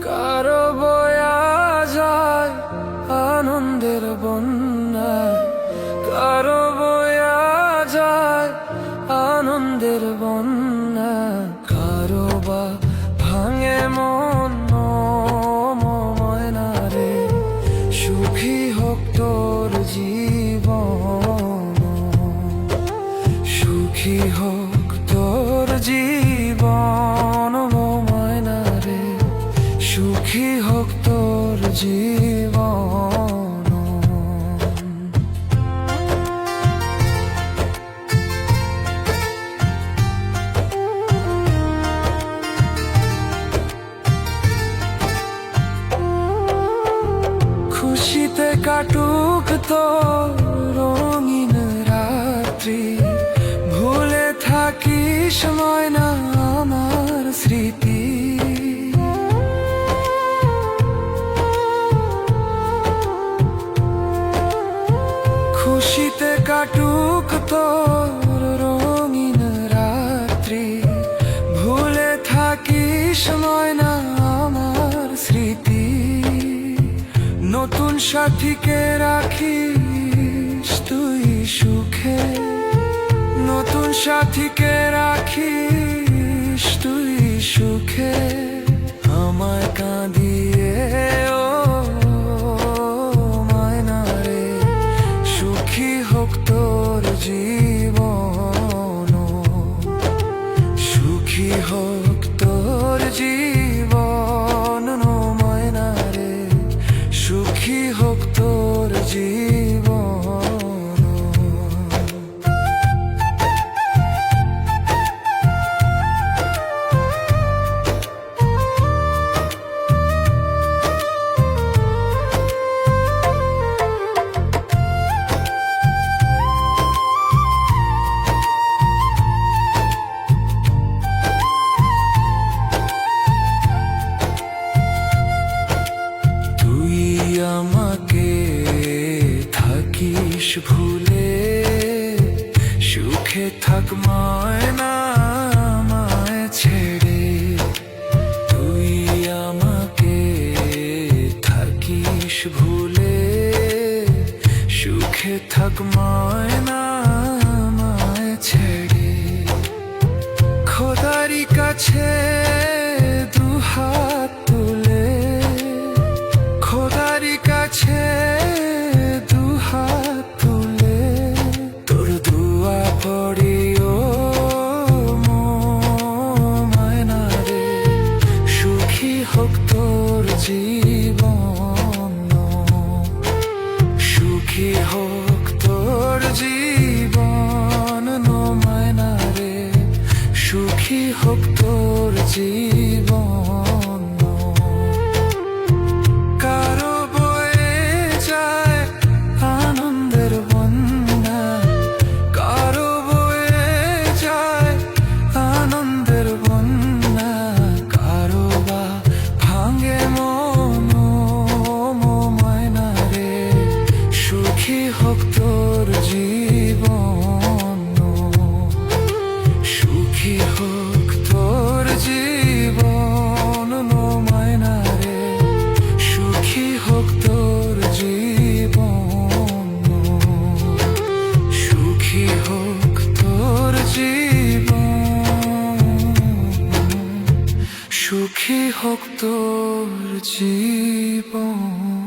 কারো বয়া যায় আনন্দের বন্যায়, কারো বয়া যায় আনন্দের বন্যায়, কারো বা ভাঙে মন ময়না রে। সুখী হোক তোর জীবন, সুখী হোক তোর জীবন ময়না রে। সুখী হোক তোর জীবন। খুশিতে কাটুক তোর রঙিন রাত্রি, ভুলে থাকিস ময়না আমার স্মৃতি। খুশিতে কাটুক তোর রঙিন রাত্রি, ভুলে থাকিস ময়না আমার স্মৃতি। নতুন সাথীকে রাখিস তুই সুখে, নতুন সাথীকে রাখিস তুই সুখে। আমায় কাঁদিয়ে ও ময়না রে। সুখী হোক তোর জীবন, সুখী হোক তোর জীবন ময়না রে। সুখী হোক তোর জীবন। আমাকে থাকিস ভুলে, সুখে থাক ময়না আমায় ছেড়ে। তুই আমাকে থাকিস ভুলে, সুখে থাক ময়না আমায় ছেড়ে। খোদারি কাছে দুহাত তুলে, খোদারি কাছে দুহাত তুলে, তোর দুয়া পড়ি ও ময়না রে। সুখী হোক তোর জীবন, সুখী হোক তোর জীবন ময়না রে। সুখী হোক তোর জীবন। কারো বয়ে যায় আনন্দের বন্যা, কারো বয়ে যায় আনন্দের বন্যা, কারো বা ভাঙে মন ময়না রে। সুখী হোক তোর জীবন, সুখী হোক তোর জীবন ময়না রে। সুখী হোক তোর জীবন, সুখী হোক তোর জীবন, সুখী হোক তোর জীবন।